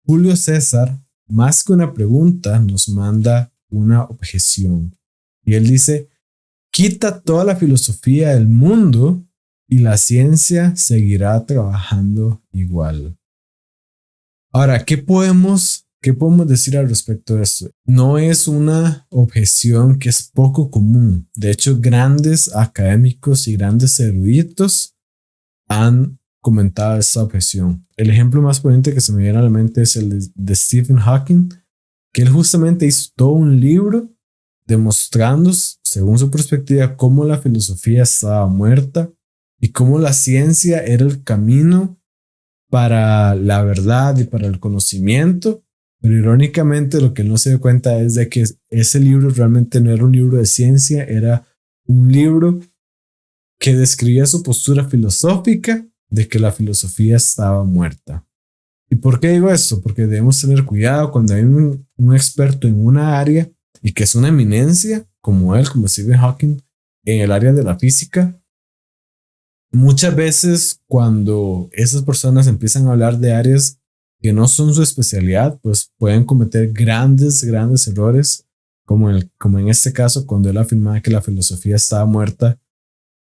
Julio César, más que una pregunta, nos manda una objeción. Y él dice, quita toda la filosofía del mundo y la ciencia seguirá trabajando igual. Ahora, qué podemos decir al respecto de esto? No es una objeción que es poco común. De hecho, grandes académicos y grandes eruditos han comentado esta objeción. El ejemplo más potente que se me viene a la mente es el de Stephen Hawking, que él justamente hizo todo un libro demostrando, según su perspectiva, cómo la filosofía estaba muerta y cómo la ciencia era el camino para la verdad y para el conocimiento. Pero irónicamente lo que él no se dio cuenta es de que ese libro realmente no era un libro de ciencia, era un libro que describía su postura filosófica de que la filosofía estaba muerta. ¿Y por qué digo esto? Porque debemos tener cuidado cuando hay un experto en una área y que es una eminencia, como él, como Stephen Hawking, en el área de la física. Muchas veces cuando esas personas empiezan a hablar de áreas que no son su especialidad, pues pueden cometer grandes errores, como en este caso, cuando él afirmaba que la filosofía estaba muerta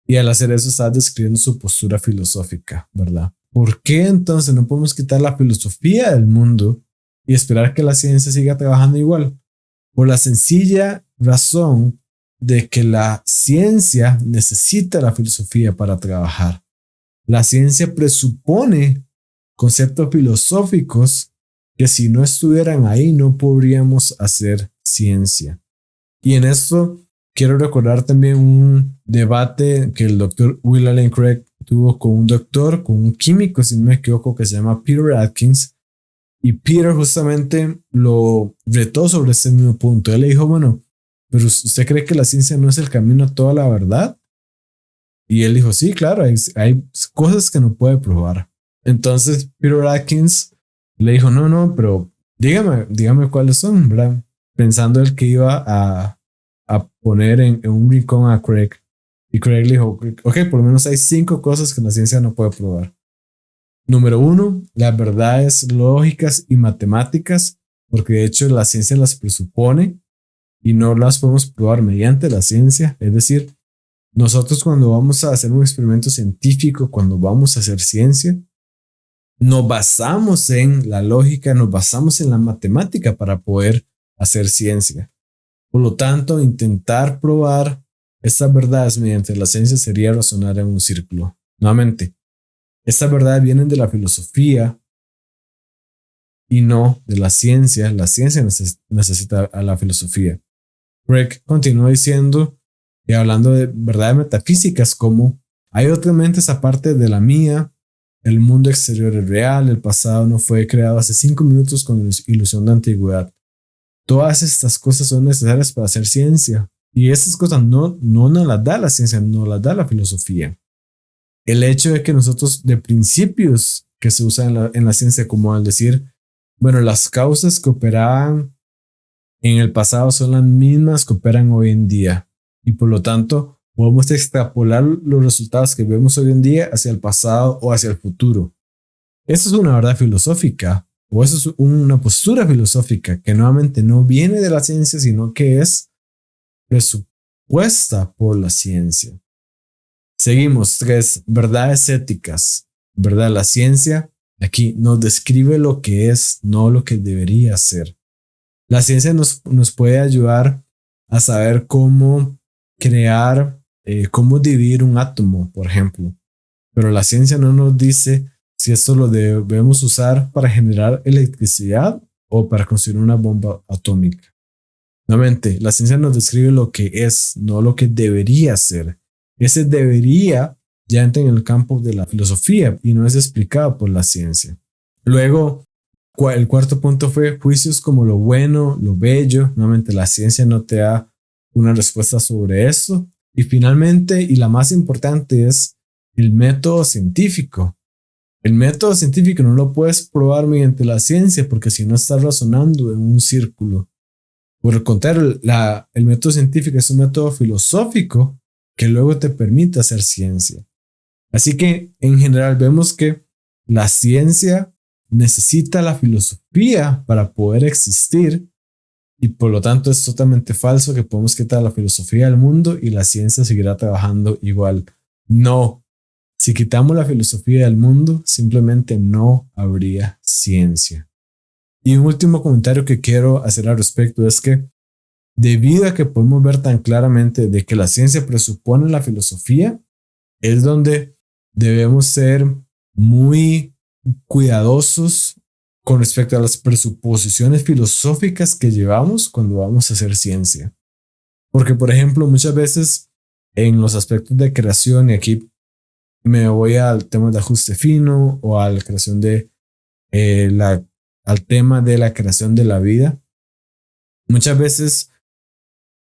y al hacer eso está describiendo su postura filosófica, ¿verdad? ¿Por qué entonces no podemos quitar la filosofía del mundo y esperar que la ciencia siga trabajando igual? Por la sencilla razón de que la ciencia necesita la filosofía para trabajar. La ciencia presupone conceptos filosóficos que si no estuvieran ahí no podríamos hacer ciencia. Y en esto quiero recordar también un debate que el doctor Will Allen Craig tuvo con un químico, si no me equivoco, que se llama Peter Atkins. Y Peter justamente lo retó sobre ese mismo punto. Él le dijo, bueno, pero ¿usted cree que la ciencia no es el camino a toda la verdad? Y él dijo, sí, claro, hay cosas que no puede probar. Entonces Peter Atkins le dijo, no, pero dígame cuáles son, ¿verdad? Pensando él que iba a poner en un rincón a Craig. Y Craig le dijo, ok, por lo menos hay 5 cosas que la ciencia no puede probar. Número 1, las verdades lógicas y matemáticas, porque de hecho la ciencia las presupone y no las podemos probar mediante la ciencia. Es decir, nosotros cuando vamos a hacer un experimento científico, cuando vamos a hacer ciencia, nos basamos en la lógica, nos basamos en la matemática para poder hacer ciencia. Por lo tanto, intentar probar estas verdades mediante la ciencia sería razonar en un círculo. Nuevamente, estas verdades vienen de la filosofía y no de la ciencia. La ciencia necesita a la filosofía. Craig continúa diciendo y hablando de verdades metafísicas como hay otras mentes aparte de la mía, el mundo exterior es real, el pasado no fue creado hace 5 minutos con ilusión de antigüedad. Todas estas cosas son necesarias para hacer ciencia y estas cosas no nos las da la ciencia, no las da la filosofía. El hecho de que nosotros de principios que se usan en la ciencia como al decir, bueno, las causas que operaban en el pasado son las mismas que operan hoy en día y por lo tanto podemos extrapolar los resultados que vemos hoy en día hacia el pasado o hacia el futuro. Eso es una verdad filosófica o eso es una postura filosófica que nuevamente no viene de la ciencia sino que es presupuesta por la ciencia. Seguimos, 3, verdades éticas. ¿Verdad? La ciencia aquí nos describe lo que es, no lo que debería ser. La ciencia nos puede ayudar a saber cómo crear, cómo dividir un átomo, por ejemplo. Pero la ciencia no nos dice si esto lo debemos usar para generar electricidad o para construir una bomba atómica. Nuevamente, la ciencia nos describe lo que es, no lo que debería ser. Ese debería ya entra en el campo de la filosofía y no es explicado por la ciencia. Luego, el cuarto punto fue juicios como lo bueno, lo bello. Nuevamente, la ciencia no te da una respuesta sobre eso. Y finalmente, y la más importante, es el método científico. El método científico no lo puedes probar mediante la ciencia porque si no estás razonando en un círculo. Por el contrario, el método científico es un método filosófico que luego te permite hacer ciencia. Así que en general vemos que la ciencia necesita la filosofía para poder existir y por lo tanto es totalmente falso que podemos quitar la filosofía del mundo y la ciencia seguirá trabajando igual. No, si quitamos la filosofía del mundo, simplemente no habría ciencia. Y un último comentario que quiero hacer al respecto es que debido a que podemos ver tan claramente de que la ciencia presupone la filosofía, es donde debemos ser muy cuidadosos con respecto a las presuposiciones filosóficas que llevamos cuando vamos a hacer ciencia. Porque, por ejemplo, muchas veces en los aspectos de creación, y aquí me voy al tema de ajuste fino o a la creación de al tema de la creación de la vida, muchas veces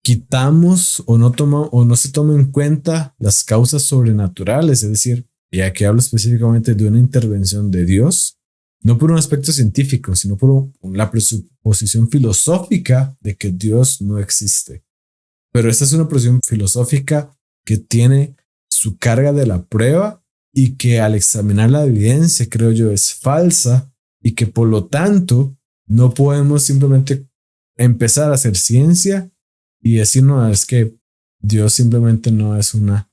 quitamos o no se toman en cuenta las causas sobrenaturales, es decir, y aquí hablo específicamente de una intervención de Dios, no por un aspecto científico, sino por la presuposición filosófica de que Dios no existe. Pero esta es una posición filosófica que tiene su carga de la prueba y que al examinar la evidencia, creo yo, es falsa y que por lo tanto no podemos simplemente empezar a hacer ciencia y decir, no, es que Dios simplemente no es una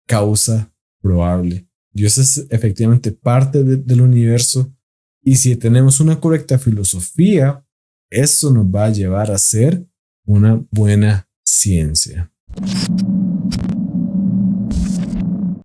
causa probable. Dios es efectivamente parte del universo y si tenemos una correcta filosofía, eso nos va a llevar a ser una buena ciencia.